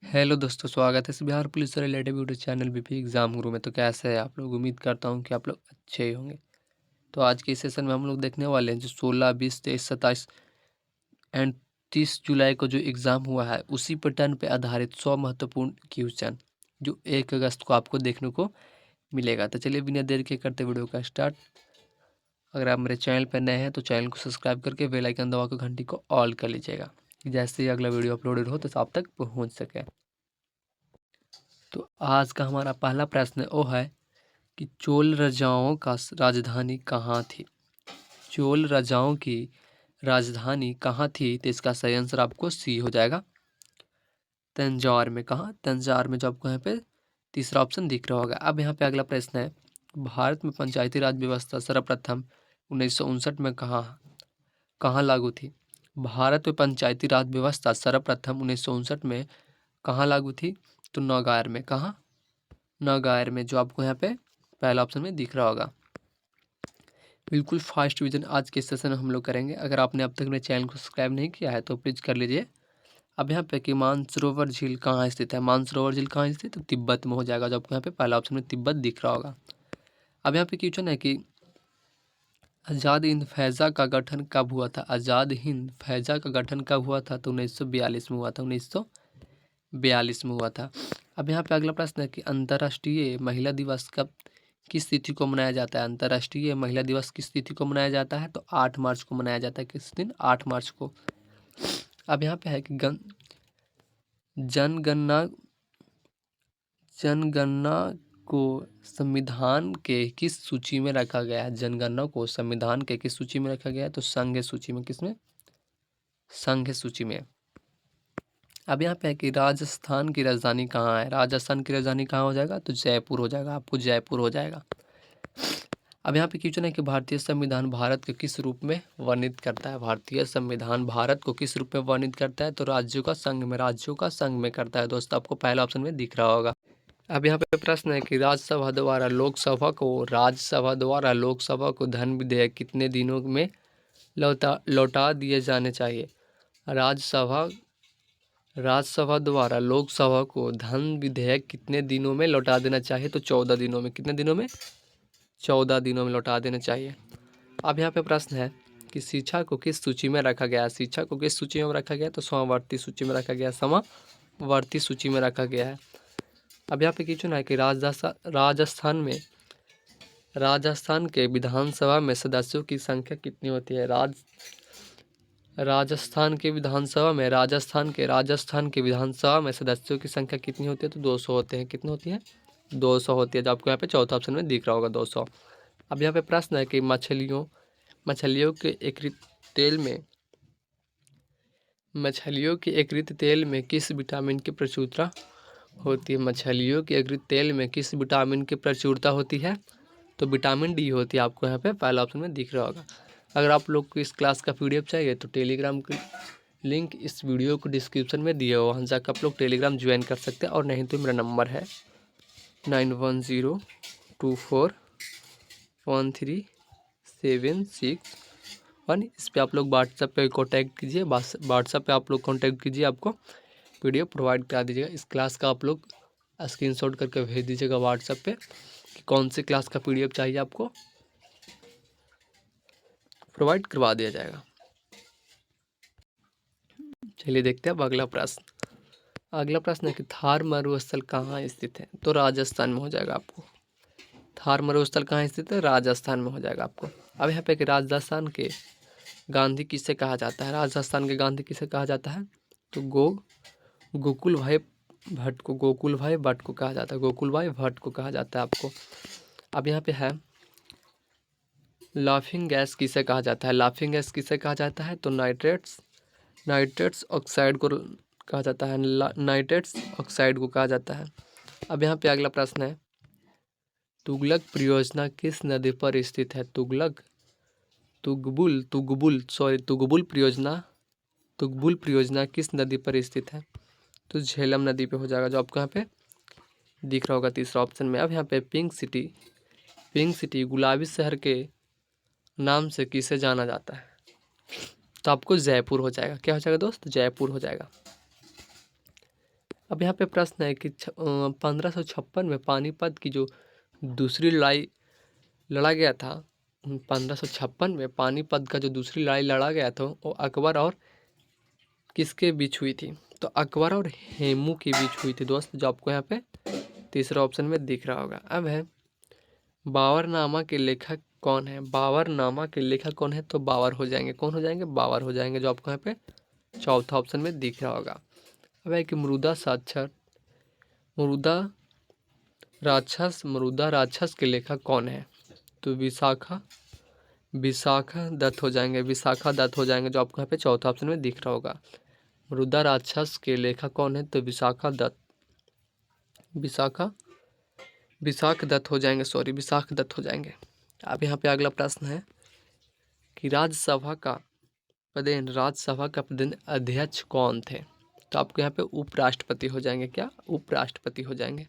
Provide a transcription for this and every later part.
Hello दोस्तों, स्वागत है बिहार पुलिस से related YouTube channel BP exam गुरु में। तो कैसे है आप लोग? उम्मीद करता हूँ कि आप लोग अच्छे ही होंगे। तो आज के सेशन में हम लोग देखने वाले हैं जो 16, 20, 23, 27 एंड 30 जुलाई को जो एग्ज़ाम हुआ है उसी पैटर्न पे आधारित 100 महत्वपूर्ण क्वेश्चन जो 1 अगस्त को आपको देखने को मिलेगा। तो चलिए बिना देर के करते वीडियो का स्टार्ट। अगर आप मेरे चैनल पर नए हैं तो चैनल को सब्सक्राइब करके बेल आइकन दबा कर घंटी को ऑल कर लीजिएगा, जैसे ही अगला वीडियो अपलोडेड हो तो आप तक पहुँच सके। तो आज का हमारा पहला प्रश्न वो है कि चोल राजाओं का राजधानी कहाँ थी? चोल राजाओं की राजधानी कहाँ थी? तो इसका सही आंसर आपको सी हो जाएगा, तंजौर में। कहाँ? तंजौर में, जो आपको यहाँ पे तीसरा ऑप्शन दिख रहा होगा। अब यहाँ पे अगला प्रश्न है, भारत में पंचायती राज व्यवस्था सर्वप्रथम 1959 में कहाँ लागू थी? भारत में पंचायती राज व्यवस्था सर्वप्रथम 1959 में कहाँ लागू थी? तो नौगार में। कहाँ? नौगार में, जो आपको यहाँ पे पहला ऑप्शन में दिख रहा होगा। बिल्कुल फास्ट रिवीजन आज के सेशन में हम लोग करेंगे। अगर आपने अब तक मेरे चैनल को सब्सक्राइब नहीं किया है तो प्लीज़ कर लीजिए। अब यहाँ पे कि मानसरोवर झील कहाँ स्थित है? मानसरोवर झील कहाँ स्थित है? तो तिब्बत में हो जाएगा, जो आपको यहाँ पे पहला ऑप्शन में तिब्बत दिख रहा होगा। अब यहाँ पे क्वेश्चन है कि आज़ाद हिंद फैज़ा का गठन कब हुआ था? आज़ाद हिंद फैज़ा का गठन कब हुआ था? तो 1942 में हुआ था। 1942 में हुआ था। अब यहाँ पे अगला प्रश्न है कि अंतर्राष्ट्रीय महिला दिवस कब किस तिथि को मनाया जाता है? अंतर्राष्ट्रीय महिला दिवस किस तिथि को मनाया जाता है? तो 8 मार्च को मनाया जाता है। किस दिन? 8 मार्च को। अब यहाँ पे है कि जनगणना जनगणना को संविधान के किस सूची में रखा गया है? जनगणना को संविधान के किस सूची में रखा गया है? तो संघ सूची में। किसमें? संघ सूची में। अब यहाँ पे है कि राजस्थान की राजधानी कहाँ है? राजस्थान की राजधानी कहाँ हो जाएगा? तो जयपुर हो जाएगा। आपको जयपुर हो जाएगा। अब यहाँ पे क्वेश्चन है कि भारतीय संविधान भारत को किस रूप में वर्णित करता है? भारतीय संविधान भारत को किस रूप में वर्णित करता है? तो राज्यों का संघ में। राज्यों का संघ में करता है। दोस्तों, आपको पहला ऑप्शन में दिख रहा होगा। अब यहाँ पे प्रश्न है कि राज्यसभा द्वारा लोकसभा को धन विधेयक कितने दिनों में लौटा दिए जाने चाहिए? राज्यसभा द्वारा लोकसभा को धन विधेयक कितने दिनों में लौटा देना चाहिए? तो 14 दिनों में। कितने दिनों में? 14 दिनों में लौटा देना चाहिए। अब यहाँ पे प्रश्न है कि शिक्षा को किस सूची में रखा गया है? शिक्षा को किस सूची में रखा गया है? तो समावर्ती सूची में रखा गया है। समावर्ती सूची में रखा गया है। अब यहाँ पे क्वेश्चन है कि राजस्थान के विधानसभा में सदस्यों की संख्या कितनी होती है? राजस्थान के विधानसभा में सदस्यों की संख्या कितनी होती है? तो 200 होते हैं। कितनी होती है? 200 होती है, जो आपको यहाँ पे चौथा ऑप्शन में दिख रहा होगा, 200। अब यहाँ पे प्रश्न है कि मछलियों के एकीकृत तेल में किस विटामिन की प्रचुरता होती है? मछलियों के एकीकृत तेल में किस विटामिन की प्रचुरता होती है? तो विटामिन डी होती है। आपको यहाँ पे पहला ऑप्शन में दिख रहा होगा। अगर आप लोग को इस क्लास का PDF चाहिए तो टेलीग्राम की लिंक इस वीडियो को डिस्क्रिप्शन में दिया हुआ, वहाँ जाकर आप लोग टेलीग्राम ज्वाइन कर सकते हैं। और नहीं तो मेरा नंबर है 9102413761। इस पर आप लोग व्हाट्सएप पे कॉन्टैक्ट कीजिए। व्हाट्सएप पे आप लोग कॉन्टैक्ट कीजिए, आपको PDF प्रोवाइड करा दीजिएगा। इस क्लास का आप लोग स्क्रीनशॉट करके भेज दीजिएगा व्हाट्सएप पे कि कौन सी क्लास का PDF चाहिए, आपको प्रोवाइड करवा दिया जाएगा। चलिए देखते हैं अब अगला प्रश्न। अगला प्रश्न है कि थार मरुस्थल कहाँ स्थित है? तो राजस्थान में हो जाएगा। आपको थार मरुस्थल कहाँ स्थित है? राजस्थान में हो जाएगा आपको। अब यहाँ पे कि राजस्थान के गांधी किसे कहा जाता है? राजस्थान के गांधी किसे कहा जाता है? तो गोकुल भाई भट्ट को कहा जाता है। गोकुल भाई भट्ट को कहा जाता है आपको। अब यहाँ पे है लाफिंग गैस किसे कहा जाता है? लाफिंग गैस किसे कहा जाता है? तो नाइट्रेट्स ऑक्साइड को कहा जाता है। नाइट्रेट्स ऑक्साइड को कहा जाता है। अब यहाँ पे अगला प्रश्न है, तुगलक परियोजना किस नदी पर स्थित है? तुगबुल परियोजना किस नदी पर स्थित है? तो झेलम नदी पे हो जाएगा, जो आपको यहाँ पे दिख रहा होगा तीसरा ऑप्शन में। अब यहाँ पे पिंक सिटी गुलाबी शहर के नाम से किसे जाना जाता है? तो आपको जयपुर हो जाएगा। क्या हो जाएगा दोस्त? जयपुर हो जाएगा। अब यहाँ पे प्रश्न है कि 1556 में पानीपत की जो दूसरी लड़ाई लड़ा गया था, 1556 में पानीपत का जो दूसरी लड़ाई लड़ा गया था वो अकबर और किसके बीच हुई थी? तो अकबर और हेमू के बीच हुई थी दोस्त, जो आपको यहाँ पे तीसरा ऑप्शन में दिख रहा होगा। अब है बाबरनामा के लेखक कौन है? बाबरनामा के लेखक कौन है? तो बाबर हो जाएंगे। कौन हो जाएंगे? बाबर हो जाएंगे, जो आपको यहाँ पे चौथा ऑप्शन में दिख रहा होगा। अब है कि मृदा राक्षस के लेखक कौन है? तो विशाखा दत्त हो जाएंगे। विशाखा दत्त हो जाएंगे, जो आपको यहाँ पे चौथा ऑप्शन में दिख रहा होगा। मृदा राक्षस के लेखक कौन है? तो विशाखा दत्त हो जाएंगे, विशाख दत्त हो जाएंगे। अब यहाँ पे अगला प्रश्न है कि राज्यसभा का पदेन अध्यक्ष कौन थे? तो आपको यहाँ पे उपराष्ट्रपति हो जाएंगे। क्या? उपराष्ट्रपति हो जाएंगे।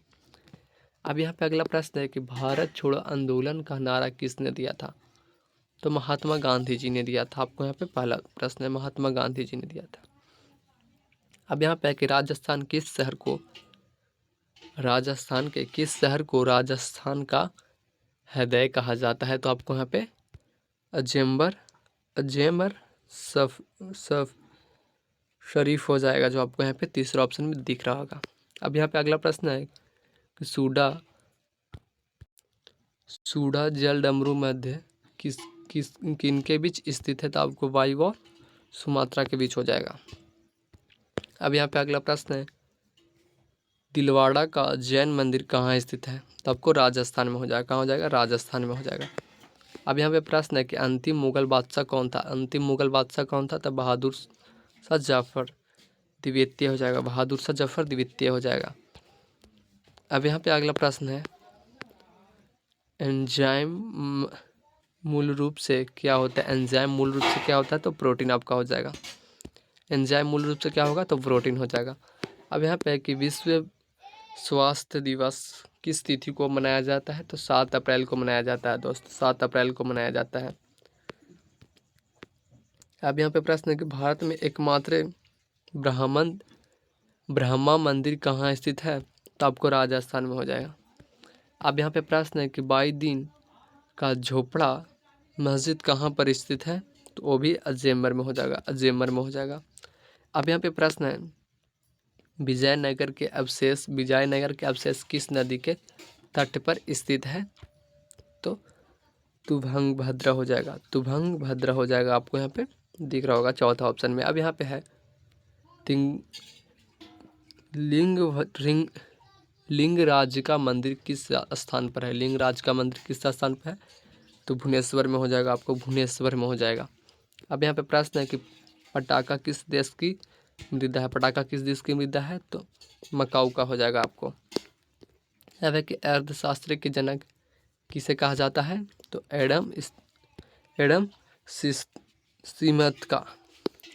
अब यहाँ पे अगला प्रश्न है कि भारत छोड़ो आंदोलन का नारा किसने दिया था? तो महात्मा गांधी जी ने दिया था। आपको यहाँ पे पहला प्रश्न है, महात्मा गांधी जी ने दिया था। अब यहाँ पे है कि राजस्थान के किस शहर को राजस्थान का हृदय कहा जाता है? तो आपको यहाँ पे अजमेर शरीफ हो जाएगा, जो आपको यहाँ पे तीसरा ऑप्शन में दिख रहा होगा। अब यहाँ पे अगला प्रश्न है कि सूडा जल डमरू मध्य किनके बीच स्थित है? तो आपको वायु और सुमात्रा के बीच हो जाएगा। अब यहाँ पे अगला प्रश्न है दिलवाड़ा का जैन मंदिर कहाँ स्थित है? तो आपको राजस्थान में हो जाएगा। कहाँ हो जाएगा? राजस्थान में हो जाएगा। अब यहाँ पे प्रश्न है कि अंतिम मुगल बादशाह कौन था? अंतिम मुगल बादशाह कौन था? तो बहादुर शाह जफर द्वितीय हो जाएगा। बहादुर शाह जफर द्वितीय हो जाएगा। अब यहाँ पे अगला प्रश्न है एंजाइम मूल रूप से क्या होता है? एंजाइम मूल रूप से क्या होता है? तो प्रोटीन आपका हो जाएगा। एंजाइम मूल रूप से क्या होगा? तो प्रोटीन हो जाएगा। अब यहाँ पे है कि विश्व स्वास्थ्य दिवस किस तिथि को मनाया जाता है? तो 7 अप्रैल को मनाया जाता है दोस्त, 7 अप्रैल को मनाया जाता है। अब यहाँ पे प्रश्न है कि भारत में एकमात्र ब्रह्मा मंदिर कहाँ स्थित है? तो आपको राजस्थान में हो जाएगा। अब यहाँ पे प्रश्न है कि 22 दिन का झोपड़ा मस्जिद कहाँ पर स्थित है? तो वो भी अजमेर में हो जाएगा। अजमेर में हो जाएगा। अब यहाँ पे प्रश्न है विजयनगर के अवशेष किस नदी के तट पर स्थित है? तो तुंगभद्रा हो जाएगा। तुंगभद्रा हो जाएगा, आपको यहाँ पे दिख रहा होगा चौथा ऑप्शन में। अब यहाँ पे है लिंगराज का मंदिर किस स्थान पर है? लिंगराज का मंदिर किस स्थान पर है? तो भुवनेश्वर में हो जाएगा। आपको भुवनेश्वर में हो जाएगा। अब यहाँ पे प्रश्न है कि पटाखा किस देश की मृदा है? पटाखा किस देश की मृदा है? तो मकाऊ का हो जाएगा आपको। अब है कि अर्थशास्त्र के जनक किसे कहा जाता है? तो एडम स्मिथ का।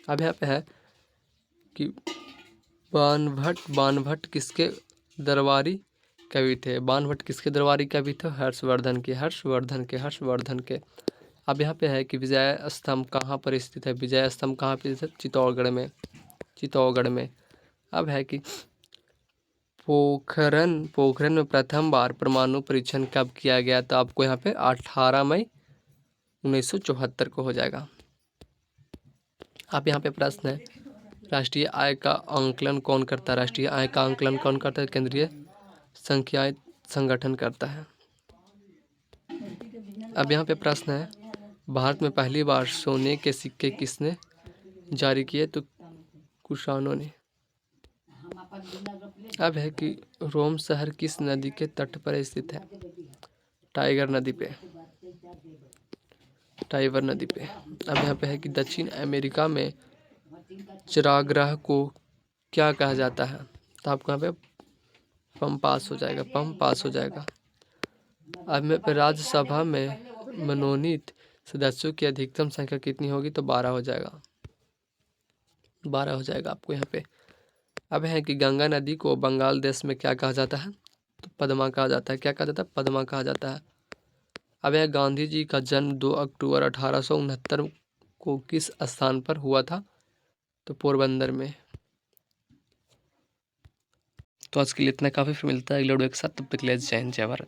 अब यहाँ पे है कि बाणभट्ट किसके दरबारी कवि थे? बाणभट्ट किसके दरबारी कवि थे? हर्षवर्धन के। अब यहाँ पे है कि विजय स्तंभ कहाँ पर स्थित है? विजय स्तंभ कहाँ पर स्थित? चित्तौड़गढ़ में। अब है कि पोखरण में प्रथम बार परमाणु परीक्षण कब किया गया? तो आपको यहाँ पे 18 मई 1974 को हो जाएगा। अब यहाँ पे प्रश्न है राष्ट्रीय आय का आंकलन कौन करता है? राष्ट्रीय आय का आंकलन कौन करता है? केंद्रीय संख्याएं संगठन करता है। अब यहाँ पे प्रश्न है भारत में पहली बार सोने के सिक्के किसने जारी किए? तो कुषाणों ने। अब है कि रोम शहर किस नदी के तट पर स्थित है? टाइगर नदी पे। अब यहाँ पे है कि दक्षिण अमेरिका में चरागाह को क्या कहा जाता है? तो आपको यहाँ पे पम्पास हो जाएगा। अब में पे राज्यसभा में मनोनीत सदस्यों की अधिकतम संख्या कितनी होगी? तो 12 हो जाएगा। 12 हो जाएगा आपको यहाँ पे। अब है कि गंगा नदी को बंगाल देश में क्या कहा जाता है? तो पद्मा कहा जाता है। क्या कहा जाता है? पद्मा कहा जाता है। अब यह गांधी जी का जन्म 2 अक्टूबर 1869 को किस स्थान पर हुआ था? तो पोरबंदर में। तो आज के लिए इतना काफ़ी, फिर मिलता है अगले वीडियो के साथ, तब तक के लिए जय हिंद जय भारत।